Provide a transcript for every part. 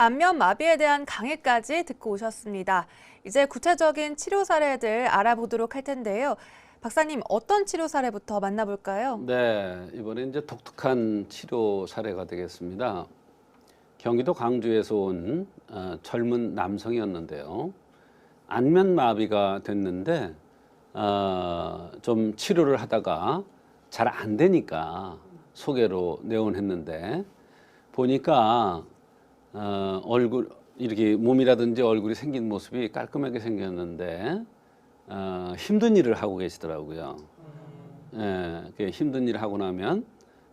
안면 마비에 대한 강의까지 듣고 오셨습니다. 이제 구체적인 치료 사례들 알아보도록 할 텐데요. 박사님, 어떤 치료 사례부터 만나볼까요? 네, 이번에 이제 독특한 치료 사례가 되겠습니다. 경기도 광주에서 온 젊은 남성이었는데요. 안면 마비가 됐는데 좀 치료를 하다가 잘 안 되니까 소개로 내원했는데 보니까 얼굴 이렇게 몸이라든지 얼굴이 생긴 모습이 깔끔하게 생겼는데 힘든 일을 하고 계시더라고요. 예, 힘든 일을 하고 나면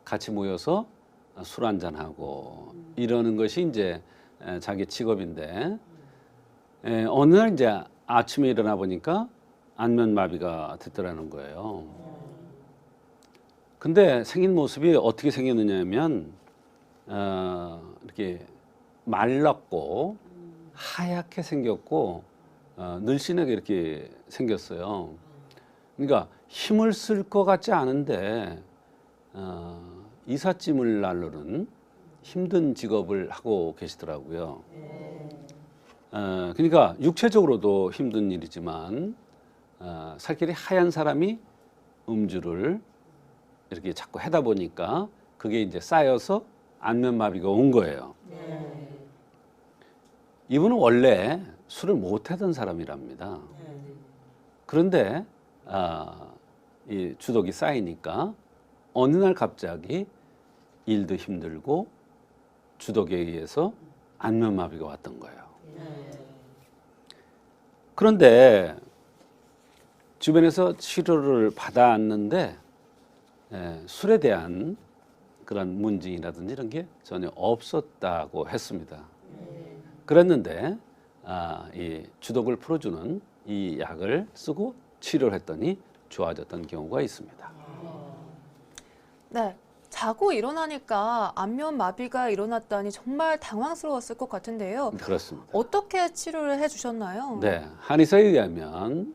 같이 모여서 술 한잔 하고 이러는 것이 이제 자기 직업인데 어느 날 이제 아침에 일어나 보니까 안면 마비가 됐더라는 거예요. 근데 생긴 모습이 어떻게 생겼느냐면 이렇게 말랐고 하얗게 생겼고 늘씬하게 이렇게 생겼어요. 그러니까 힘을 쓸 것 같지 않은데 이삿짐을 나르는 힘든 직업을 하고 계시더라고요. 그러니까 육체적으로도 힘든 일이지만 살길이 하얀 사람이 음주를 이렇게 자꾸 하다 보니까 그게 이제 쌓여서 안면마비가 온 거예요. 이분은 원래 술을 못 하던 사람이랍니다. 그런데 이 주독이 쌓이니까 어느 날 갑자기 일도 힘들고 주독에 의해서 안면마비가 왔던 거예요. 그런데 주변에서 치료를 받아왔는데 술에 대한 그런 문진이라든지 이런 게 전혀 없었다고 했습니다. 그랬는데 이 주독을 풀어주는 이 약을 쓰고 치료를 했더니 좋아졌던 경우가 있습니다. 네, 자고 일어나니까 안면 마비가 일어났다니 정말 당황스러웠을 것 같은데요. 그렇습니다. 어떻게 치료를 해주셨나요? 네, 한의사에 의하면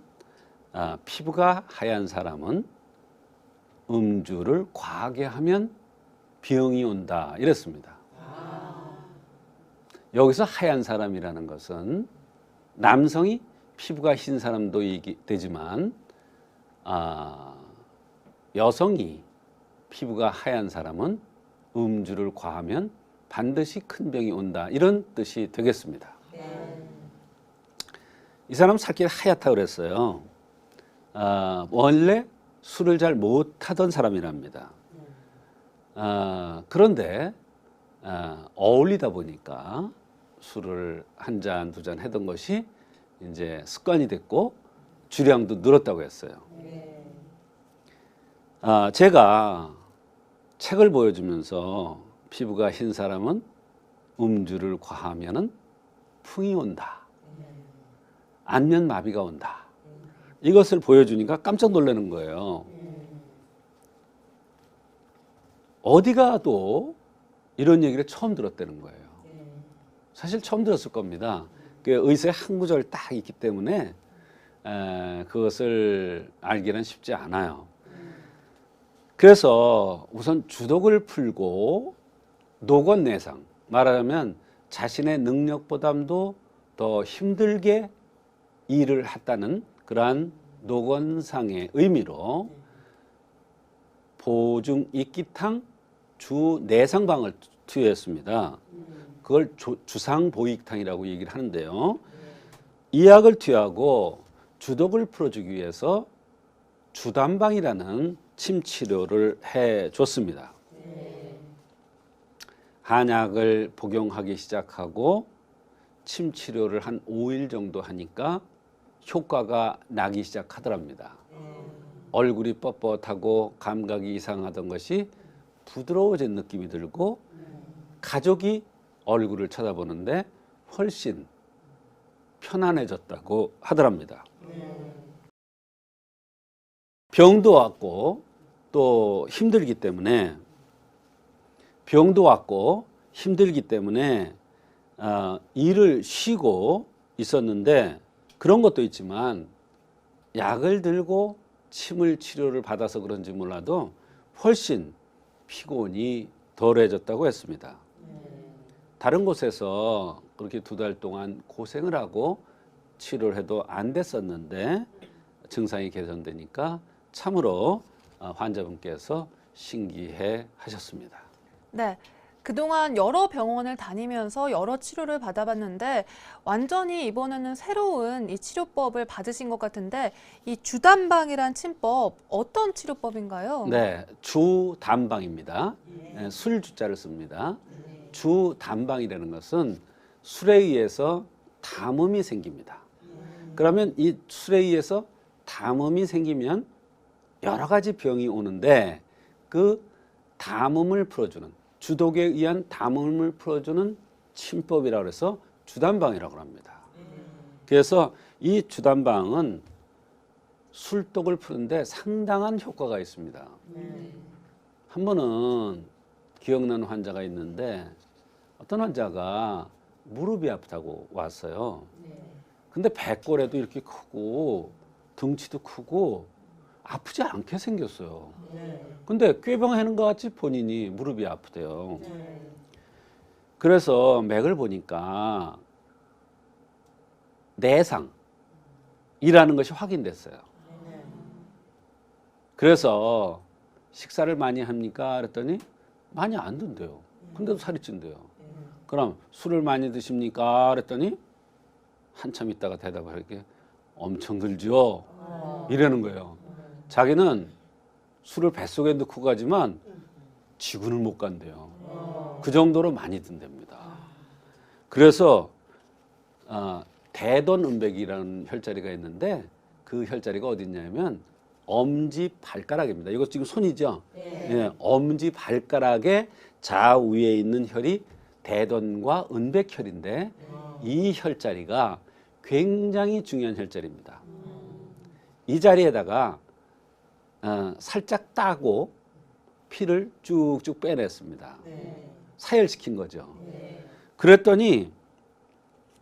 피부가 하얀 사람은 음주를 과하게 하면 병이 온다 이랬습니다. 여기서 하얀 사람이라는 것은 남성이 피부가 흰 사람도 되지만 여성이 피부가 하얀 사람은 음주를 과하면 반드시 큰 병이 온다 이런 뜻이 되겠습니다. 이 사람 살길이 하얗다고 그랬어요. 원래 술을 잘 못하던 사람이랍니다. 그런데 어울리다 보니까 술을 한 잔, 두 잔 하던 것이 이제 습관이 됐고 주량도 늘었다고 했어요. 제가 책을 보여주면서 피부가 흰 사람은 음주를 과하면은 풍이 온다. 안면 마비가 온다. 이것을 보여주니까 깜짝 놀라는 거예요. 어디 가도 이런 얘기를 처음 들었다는 거예요. 사실 처음 들었을 겁니다. 그 의사의 한 구절 딱 있기 때문에 그것을 알기는 쉽지 않아요. 그래서 우선 주독을 풀고 노곤내상, 말하자면 자신의 능력보다도 더 힘들게 일을 했다는 그러한 노곤상의 의미로 보증 이기탕 주 내상방을 투여했습니다. 그걸 주상보익탕이라고 얘기를 하는데요. 이 약을 투여하고 주독을 풀어주기 위해서 주단방이라는 침 치료를 해줬습니다. 한약을 복용하기 시작하고 침 치료를 한 5일 정도 하니까 효과가 나기 시작하더랍니다. 얼굴이 뻣뻣하고 감각이 이상하던 것이 부드러워진 느낌이 들고 가족이 얼굴을 쳐다보는데 훨씬 편안해졌다고 하더랍니다. 병도 왔고 또 힘들기 때문에 일을 쉬고 있었는데 그런 것도 있지만 약을 들고 침을 치료를 받아서 그런지 몰라도 훨씬 피곤이 덜해졌다고 했습니다. 다른 곳에서 그렇게 2달 동안 고생을 하고 치료를 해도 안 됐었는데 증상이 개선되니까 참으로 환자분께서 신기해 하셨습니다. 네. 그동안 여러 병원을 다니면서 여러 치료를 받아봤는데 완전히 이번에는 새로운 이 치료법을 받으신 것 같은데 이 주단방이란 침법 어떤 치료법인가요? 네, 주단방입니다. 네, 술 주자를 씁니다. 주단방이라는 것은 술에 의해서 담음이 생깁니다. 그러면 이 술에 의해서 담음이 생기면 여러 가지 병이 오는데 그 담음을 풀어주는 주독에 의한 담음을 풀어주는 침법이라고 해서 주단방이라고 합니다. 그래서 이 주단방은 술독을 푸는데 상당한 효과가 있습니다. 한 번은 기억나는 환자가 있는데 어떤 환자가 무릎이 아프다고 왔어요. 근데 배꼽에도 이렇게 크고 등치도 크고 아프지 않게 생겼어요. 근데 꾀병하는 것 같이 본인이 무릎이 아프대요. 그래서 맥을 보니까 내상이라는 것이 확인됐어요. 그래서 식사를 많이 합니까? 그랬더니 많이 안 든대요. 근데도 살이 찐대요. 그럼 술을 많이 드십니까? 그랬더니 한참 있다가 대답을 하게 엄청 들죠. 이러는 거예요. 자기는 술을 뱃속에 넣고 가지만 지구를 못 간대요. 그 정도로 많이 든답니다. 그래서 대돈음백이라는 혈자리가 있는데 그 혈자리가 어디 있냐면 엄지 발가락입니다. 이거 지금 손이죠? 예, 엄지 발가락의 좌우에 있는 혈이 대돈과 은백혈인데 이 혈자리가 굉장히 중요한 혈자리입니다. 이 자리에다가 살짝 따고 피를 쭉쭉 빼냈습니다. 사열시킨 거죠. 그랬더니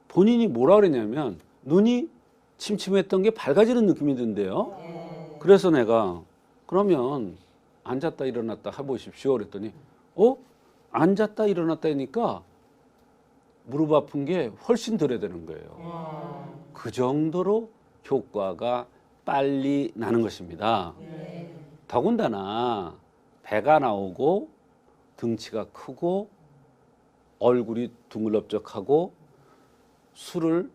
본인이 뭐라 그랬냐면 눈이 침침했던 게 밝아지는 느낌이 든대요. 그래서 내가 그러면 앉았다 일어났다 해보십시오. 그랬더니 앉았다 일어났다 하니까 무릎 아픈 게 훨씬 덜해 되는 거예요. 그 정도로 효과가 빨리 나는 것입니다. 더군다나 배가 나오고 등치가 크고 얼굴이 둥글럽적하고 술을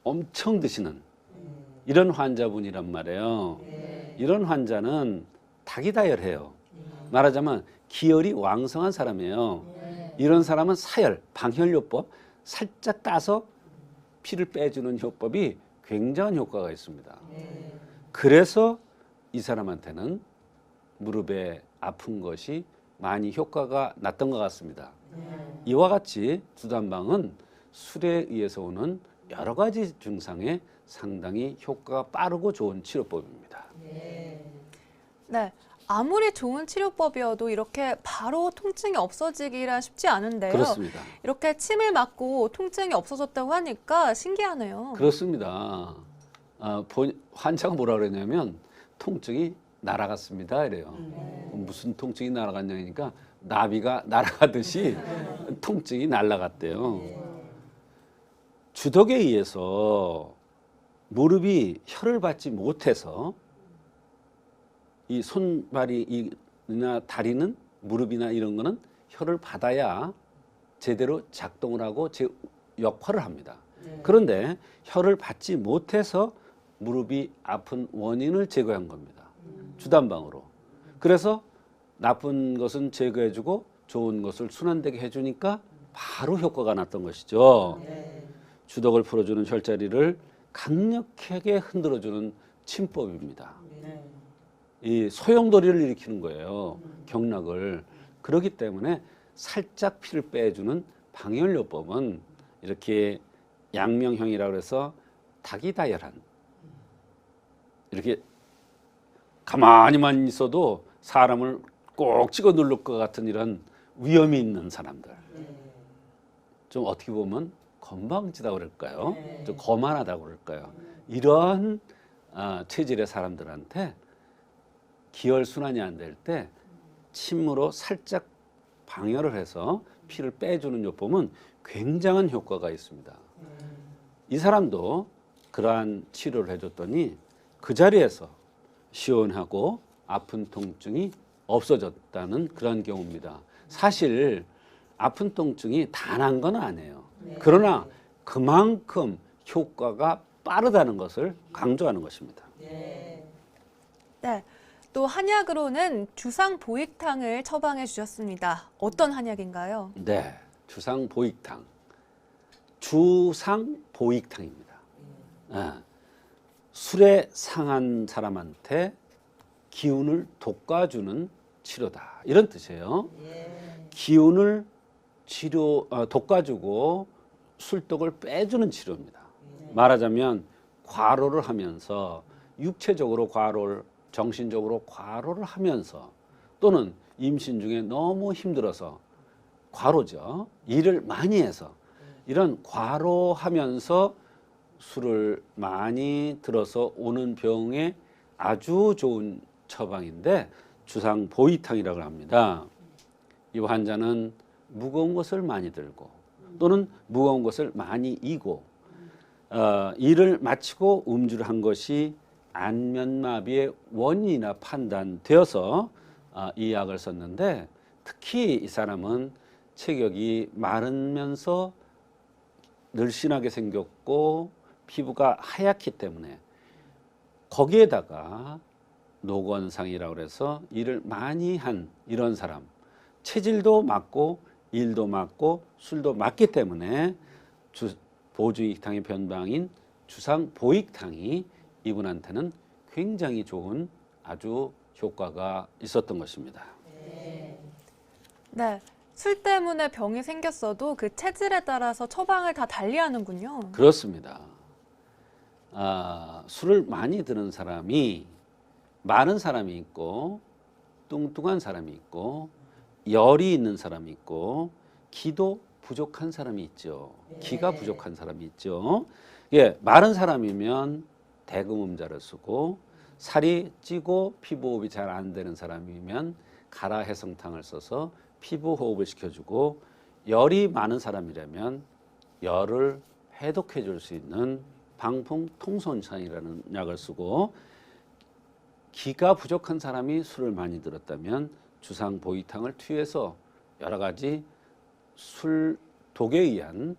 엄청 드시는 이런 환자분이란 말이에요. 이런 환자는 닭이다열해요. 말하자면 기혈이 왕성한 사람이에요. 이런 사람은 사열, 방혈요법 살짝 따서 피를 빼주는 효법이 굉장한 효과가 있습니다. 그래서 이 사람한테는 무릎에 아픈 것이 많이 효과가 났던 것 같습니다. 이와 같이 주단방은 술에 의해서 오는 여러 가지 증상에 상당히 효과가 빠르고 좋은 치료법입니다. 네. 아무리 좋은 치료법이어도 이렇게 바로 통증이 없어지기란 쉽지 않은데요. 그렇습니다. 이렇게 침을 맞고 통증이 없어졌다고 하니까 신기하네요. 그렇습니다. 환자가 뭐라 그러냐면 통증이 날아갔습니다 이래요. 무슨 통증이 날아갔냐니까 나비가 날아가듯이 통증이 날아갔대요. 주독에 의해서 무릎이 혈을 받지 못해서 이 손발이나 다리는 무릎이나 이런 거는 혈을 받아야 제대로 작동을 하고 제 역할을 합니다. 그런데 혈을 받지 못해서 무릎이 아픈 원인을 제거한 겁니다. 주단방으로. 그래서 나쁜 것은 제거해주고 좋은 것을 순환되게 해주니까 바로 효과가 났던 것이죠. 주독을 풀어주는 혈자리를 강력하게 흔들어주는 침법입니다. 이 소용돌이를 일으키는 거예요. 경락을. 그렇기 때문에 살짝 피를 빼주는 방혈요법은 이렇게 양명형이라고 해서 닭이다열한 이렇게 가만히만 있어도 사람을 꼭 찍어 누를 것 같은 이런 위험이 있는 사람들. 좀 어떻게 보면 건방지다고 그럴까요? 좀 거만하다고 그럴까요? 이런 체질의 사람들한테 기혈 순환이 안 될 때 침으로 살짝 방열을 해서 피를 빼주는 요법은 굉장한 효과가 있습니다. 이 사람도 그러한 치료를 해줬더니 그 자리에서 시원하고 아픈 통증이 없어졌다는 그런 경우입니다. 사실 아픈 통증이 다 난 건 아니에요. 그러나 그만큼 효과가 빠르다는 것을 강조하는 것입니다. 네. 또 한약으로는 주상보익탕을 처방해 주셨습니다. 어떤 한약인가요? 네, 주상보익탕. 주상보익탕입니다. 술에 상한 사람한테 기운을 돋궈주는 치료다. 이런 뜻이에요. 기운을 돋궈주고 술독을 빼주는 치료입니다. 말하자면 과로를 하면서 육체적으로 과로를, 정신적으로 과로를 하면서 또는 임신 중에 너무 힘들어서 과로죠. 일을 많이 해서 이런 과로하면서 술을 많이 들어서 오는 병에 아주 좋은 처방인데 주상보이탕이라고 합니다. 이 환자는 무거운 것을 많이 들고 또는 무거운 것을 많이 이고 일을 마치고 음주를 한 것이 안면마비의 원인이나 판단되어서 이 약을 썼는데 특히 이 사람은 체격이 마르면서 늘씬하게 생겼고 피부가 하얗기 때문에 거기에다가 노건상이라고 해서 일을 많이 한 이런 사람, 체질도 맞고 일도 맞고 술도 맞기 때문에 보증익탕의 변방인 주상보익탕이 이분한테는 굉장히 좋은 아주 효과가 있었던 것입니다. 네. 술 때문에 병이 생겼어도 그 체질에 따라서 처방을 다 달리하는군요. 그렇습니다. 술을 많이 드는 사람이 많은 사람이 있고 뚱뚱한 사람이 있고 열이 있는 사람이 있고 기도 부족한 사람이 있죠. 기가 부족한 사람이 있죠. 예, 마른 사람이면 대금음자를 쓰고 살이 찌고 피부 호흡이 잘 안 되는 사람이면 가라해성탕을 써서 피부 호흡을 시켜주고 열이 많은 사람이라면 열을 해독해 줄 수 있는 방풍통선찬이라는 약을 쓰고 기가 부족한 사람이 술을 많이 들었다면 주상보이탕을 투여해서 여러 가지 술 독에 의한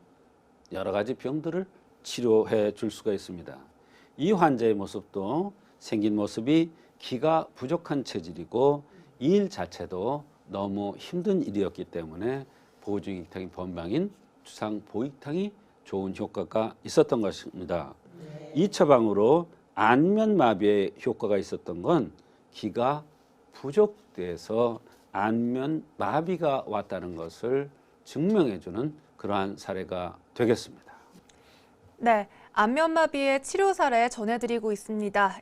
여러 가지 병들을 치료해 줄 수가 있습니다. 이 환자의 모습도 생긴 모습이 기가 부족한 체질이고 이 일 자체도 너무 힘든 일이었기 때문에 보증익탕의 본방인 주상보익탕이 좋은 효과가 있었던 것입니다. 이 처방으로 안면마비에 효과가 있었던 건 기가 부족돼서 안면마비가 왔다는 것을 증명해주는 그러한 사례가 되겠습니다. 네. 안면마비의 치료 사례 전해드리고 있습니다.